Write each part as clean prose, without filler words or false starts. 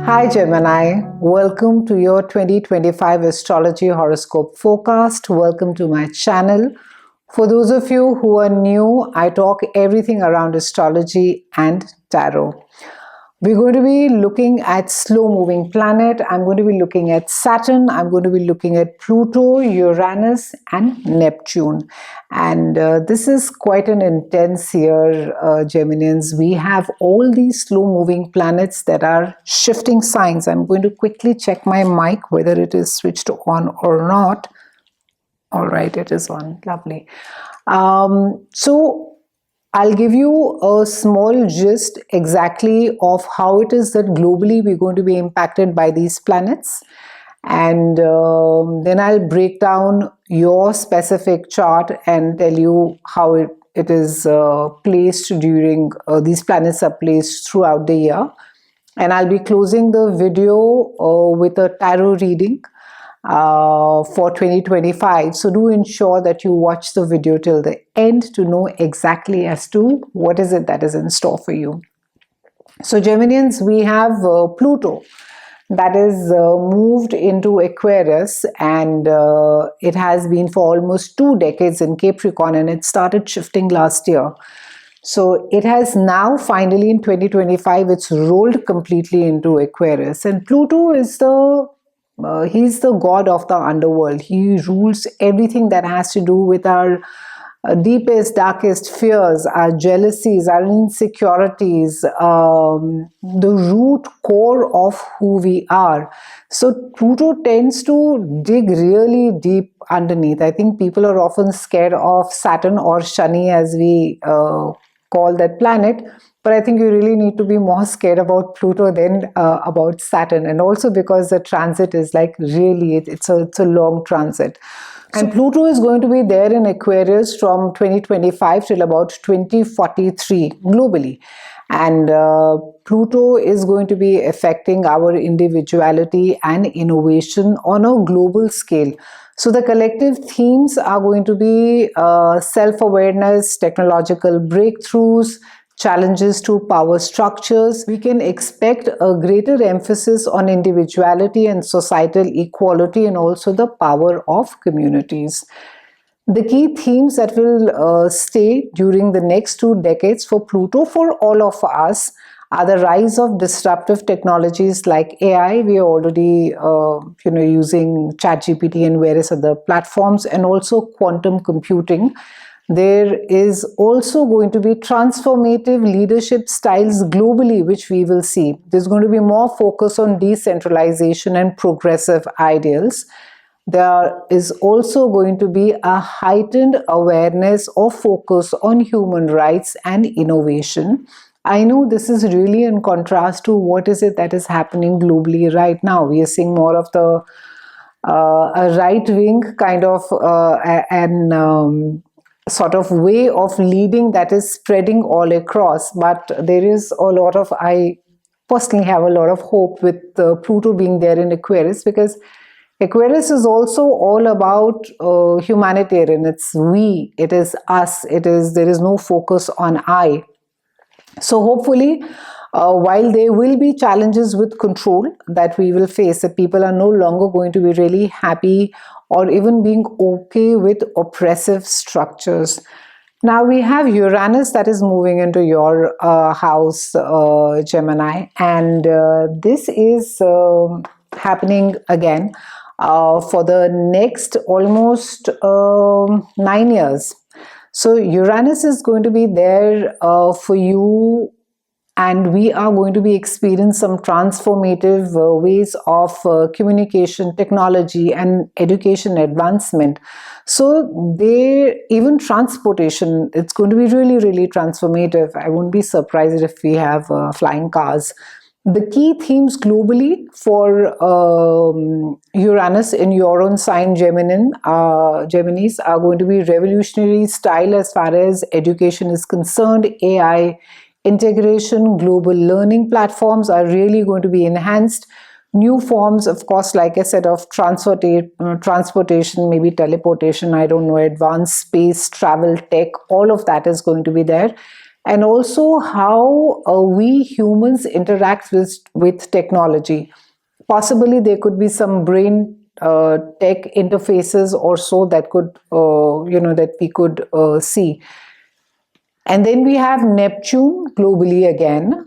Hi Gemini, welcome to your 2025 Astrology Horoscope forecast. Welcome to my channel. For those of you who are new, I talk everything around astrology and tarot. We're going to be looking at slow-moving planet. I'm going to be looking at Saturn. I'm going to be looking at Pluto, Uranus, and Neptune. And this is quite an intense year, Geminians. We have all these slow-moving planets that are shifting signs. I'm going to quickly check my mic, whether it is switched on or not. All right, it is on. Lovely. So I'll give you a small gist exactly of how it is that globally we're going to be impacted by these planets. And then I'll break down your specific chart and tell you how it is placed during, these planets are placed throughout the year. And I'll be closing the video with a tarot reading for 2025. So do ensure that you watch the video till the end to know exactly as to what is it that is in store for you. So Geminians, we have Pluto that is moved into Aquarius, and it has been for almost 2 decades in Capricorn, and it started shifting last year. So it has now finally in 2025, it's rolled completely into Aquarius, and Pluto is he's the god of the underworld. He rules everything that has to do with our deepest, darkest fears, our jealousies, our insecurities, the root core of who we are. So Pluto tends to dig really deep underneath. I think people are often scared of Saturn or Shani, as we call that planet. But I think you really need to be more scared about Pluto than about Saturn. And also because the transit is like really, it's a long transit. And Pluto is going to be there in Aquarius from 2025 till about 2043 globally. And Pluto is going to be affecting our individuality and innovation on a global scale. So the collective themes are going to be self-awareness, technological breakthroughs, challenges to power structures. We can expect a greater emphasis on individuality and societal equality, and also the power of communities. The key themes that will stay during the next 2 decades for Pluto, for all of us, are the rise of disruptive technologies like AI. We are already using ChatGPT and various other platforms, and also quantum computing. There is also going to be transformative leadership styles globally, which we will see. There's going to be more focus on decentralization and progressive ideals. There is also going to be a heightened awareness or focus on human rights and innovation. I know this is really in contrast to what is it that is happening globally right now. We are seeing more of the a right-wing kind of sort of way of leading that is spreading all across. But there is a lot of, I personally have a lot of hope with Pluto being there in Aquarius, because Aquarius is also all about humanitarian. It's we, it is us, there is no focus on I. So hopefully, while there will be challenges with control that we will face, that people are no longer going to be really happy or even being okay with oppressive structures. Now we have Uranus that is moving into your house, Gemini, and this is happening again for the next almost 9 years. So Uranus is going to be there for you, and we are going to be experiencing some transformative ways of communication, technology, and education advancement. So even transportation, it's going to be really, really transformative. I won't be surprised if we have flying cars. The key themes globally for Uranus in your own sign, Geminis, are going to be revolutionary style as far as education is concerned. AI integration, global learning platforms are really going to be enhanced. New forms, of course, like I said, of transportation, maybe teleportation, I don't know, advanced space, travel, tech, all of that is going to be there. and also how we humans interact with technology. Possibly there could be some brain tech interfaces or so that could, that we could see. And then we have Neptune globally again,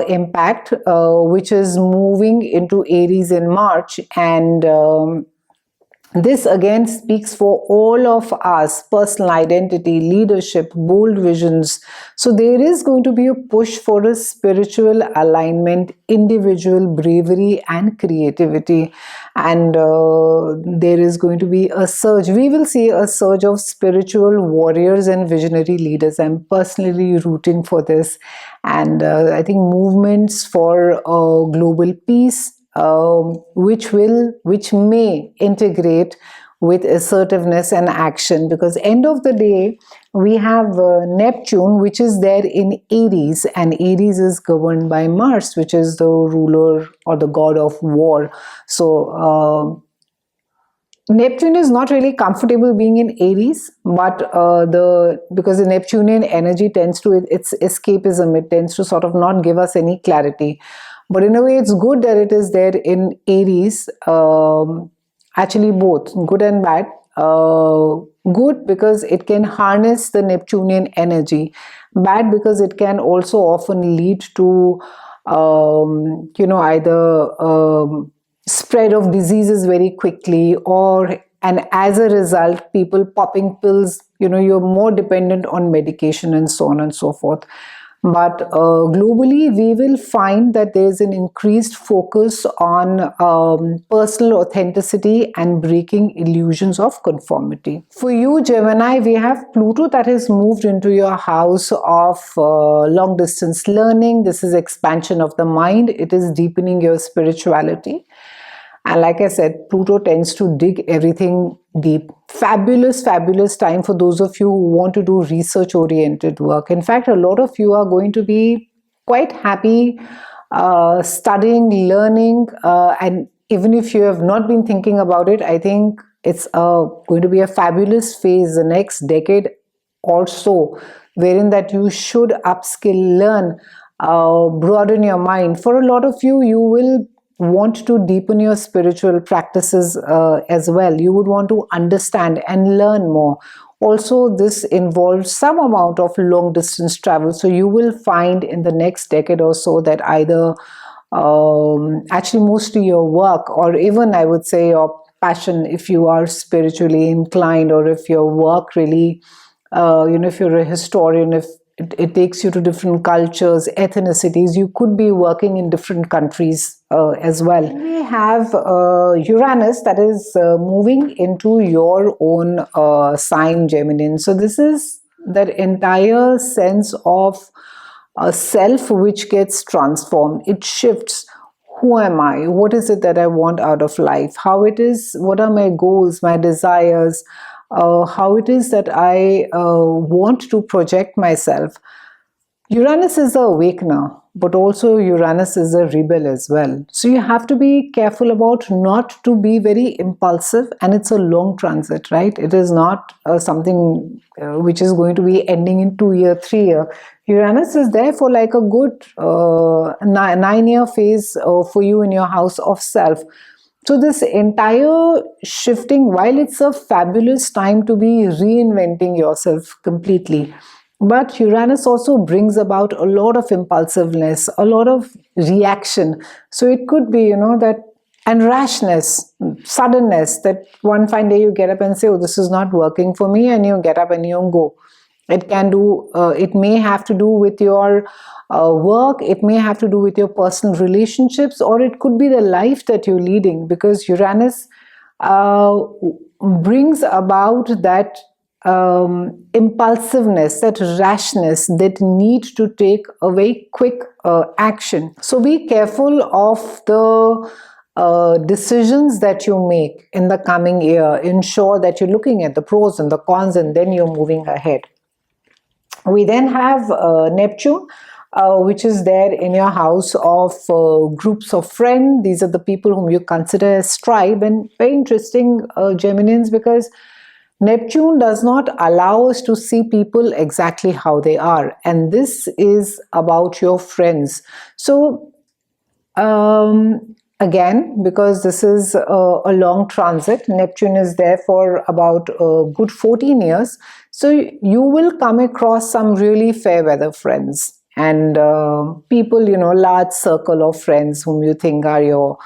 impact, which is moving into Aries in March. And this again speaks for all of us: personal identity, leadership, bold visions. So there is going to be a push for a spiritual alignment, individual bravery and creativity. And there is going to be a surge. We will see a surge of spiritual warriors and visionary leaders. I'm personally rooting for this. And I think movements for global peace, which may integrate with assertiveness and action, because end of the day we have Neptune, which is there in Aries, and Aries is governed by Mars, which is the ruler or the god of war. So Neptune is not really comfortable being in Aries, but because the Neptunian energy tends to, it's escapism, it tends to sort of not give us any clarity. But in a way, it's good that it is there in Aries. Actually, both good and bad. Good because it can harness the Neptunian energy. Bad because it can also often lead to, either spread of diseases very quickly, and as a result, people popping pills. You're more dependent on medication and so on and so forth. But globally, we will find that there's an increased focus on personal authenticity and breaking illusions of conformity. For you, Gemini, we have Pluto that has moved into your house of long distance learning. This is expansion of the mind. It is deepening your spirituality. And like I said, Pluto tends to dig everything deep. Fabulous, fabulous time for those of you who want to do research-oriented work. In fact, a lot of you are going to be quite happy studying, learning, and even if you have not been thinking about it, I think it's going to be a fabulous phase the next decade or so, wherein that you should upskill, learn, broaden your mind. For a lot of you, you will want to deepen your spiritual practices as well. You would want to understand and learn more. Also, this involves some amount of long distance travel. So you will find in the next decade or so that either actually mostly your work, or even I would say your passion, if you are spiritually inclined, or if your work really, if you're a historian, if it takes you to different cultures, ethnicities, you could be working in different countries as well. We have Uranus that is moving into your own sign, Gemini. So this is that entire sense of a self which gets transformed. It shifts. Who am I? What is it that I want out of life? How it is, what are my goals, my desires? How it is that I want to project myself. Uranus is the awakener, but also Uranus is a rebel as well. So you have to be careful about not to be very impulsive, and it's a long transit, right? It is not something which is going to be ending in 2 year, 3 year. Uranus is there for like a good 9-year phase for you in your house of self. So this entire shifting, while it's a fabulous time to be reinventing yourself completely, but Uranus also brings about a lot of impulsiveness, a lot of reaction. So it could be, that, and rashness, suddenness, that one fine day you get up and say, oh, this is not working for me, and you get up and you go. It can do, it may have to do with your work, it may have to do with your personal relationships, or it could be the life that you're leading, because Uranus brings about that impulsiveness, that rashness, that need to take a very quick action. So be careful of the decisions that you make in the coming year. Ensure that you're looking at the pros and the cons, and then you're moving ahead. We then have Neptune, which is there in your house of groups of friends. These are the people whom you consider as tribe, and very interesting, Geminians, because Neptune does not allow us to see people exactly how they are, and this is about your friends. So again, because this is a long transit, Neptune is there for about a good 14 years. So you will come across some really fair weather friends and people, large circle of friends whom you think are your,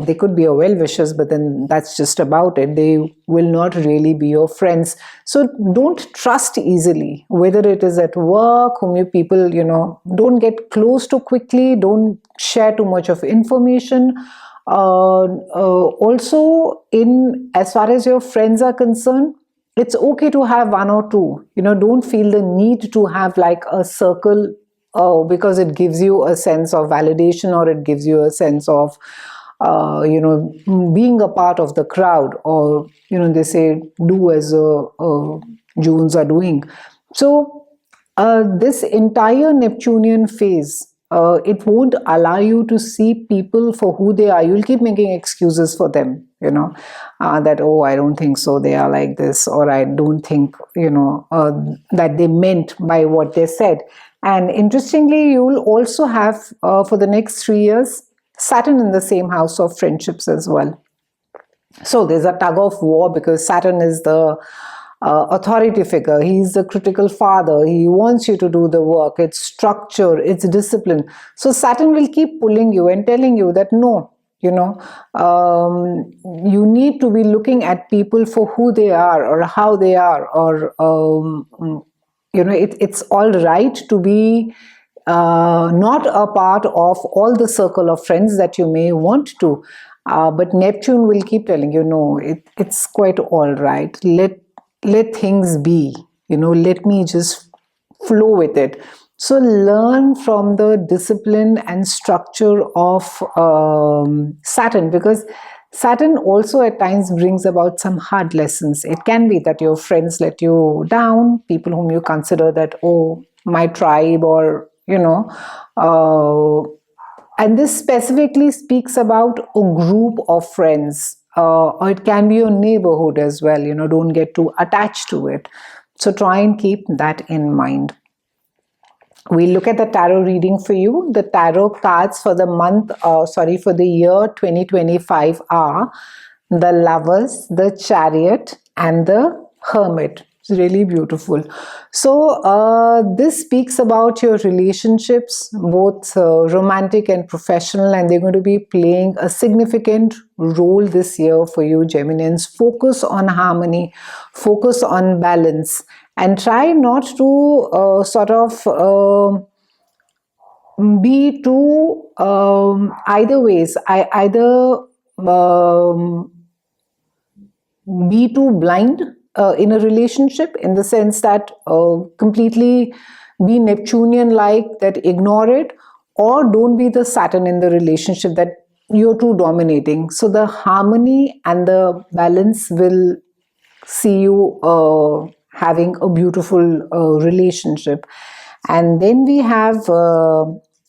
they could be your well wishers, but then that's just about it. They will not really be your friends. So don't trust easily, whether it is at work, whom you people, don't get close to quickly, don't share too much of information. Also, in as far as your friends are concerned, it's okay to have one or two. Don't feel the need to have like a circle, because it gives you a sense of validation, or it gives you a sense of being a part of the crowd, or they say do as Jones are doing. So this entire Neptunian phase, it won't allow you to see people for who they are. You'll keep making excuses for them, that, oh, I don't think so, they are like this, or I don't think, that they meant by what they said. And interestingly, you will also have, for the next 3 years, Saturn in the same house of friendships as well. So there's a tug of war, because Saturn is the authority figure. He's the critical father. He wants you to do the work. It's structure, it's discipline. So Saturn will keep pulling you and telling you that no, you need to be looking at people for who they are or how they are, or it's all right to be not a part of all the circle of friends that you may want to. But Neptune will keep telling you, no, it's quite all right. Let things be. Let me just flow with it. So learn from the discipline and structure of Saturn, because Saturn also at times brings about some hard lessons. It can be that your friends let you down, people whom you consider that, oh, my tribe, or, and this specifically speaks about a group of friends, or it can be your neighborhood as well. Don't get too attached to it. So try and keep that in mind. We look at the tarot reading for you. The tarot cards for the for the year 2025 are the Lovers, the Chariot, and the Hermit. It's really beautiful. So this speaks about your relationships, both romantic and professional, and they're going to be playing a significant role this year for you, Geminians. Focus on harmony, focus on balance, and try not to be too either ways. Either be too blind in a relationship, in the sense that completely be Neptunian like, that ignore it, or don't be the Saturn in the relationship that you're too dominating. So the harmony and the balance will see you having a beautiful relationship. And then we have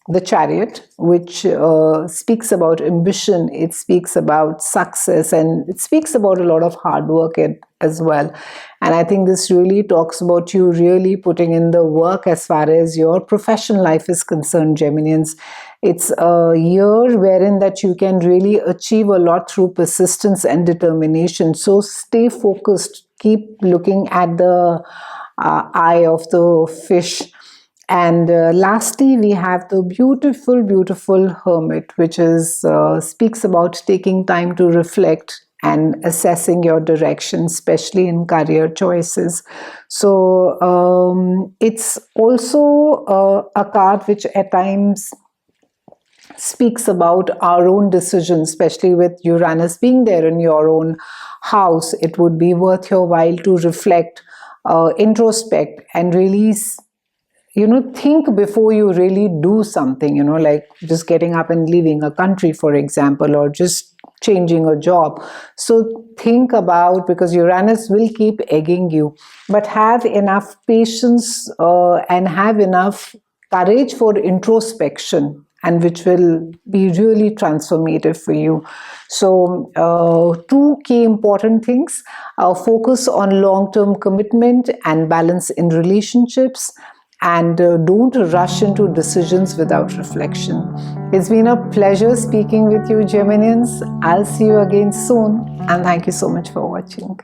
the Chariot, which speaks about ambition, it speaks about success, and it speaks about a lot of hard work as well. And I think this really talks about you really putting in the work as far as your professional life is concerned, Geminians. It's a year wherein that you can really achieve a lot through persistence and determination. So stay focused, keep looking at the eye of the fish. And lastly, we have the beautiful, beautiful Hermit, which is speaks about taking time to reflect and assessing your direction, especially in career choices. So it's also a card which at times speaks about our own decisions, especially with Uranus being there in your own house. It would be worth your while to reflect, introspect, and really think before you really do something, like just getting up and leaving a country, for example, or just changing a job. So think about, because Uranus will keep egging you, but have enough patience and have enough courage for introspection and which will be really transformative for you. So, two key important things: focus on long-term commitment and balance in relationships, and don't rush into decisions without reflection. It's been a pleasure speaking with you, Geminians. I'll see you again soon, and thank you so much for watching.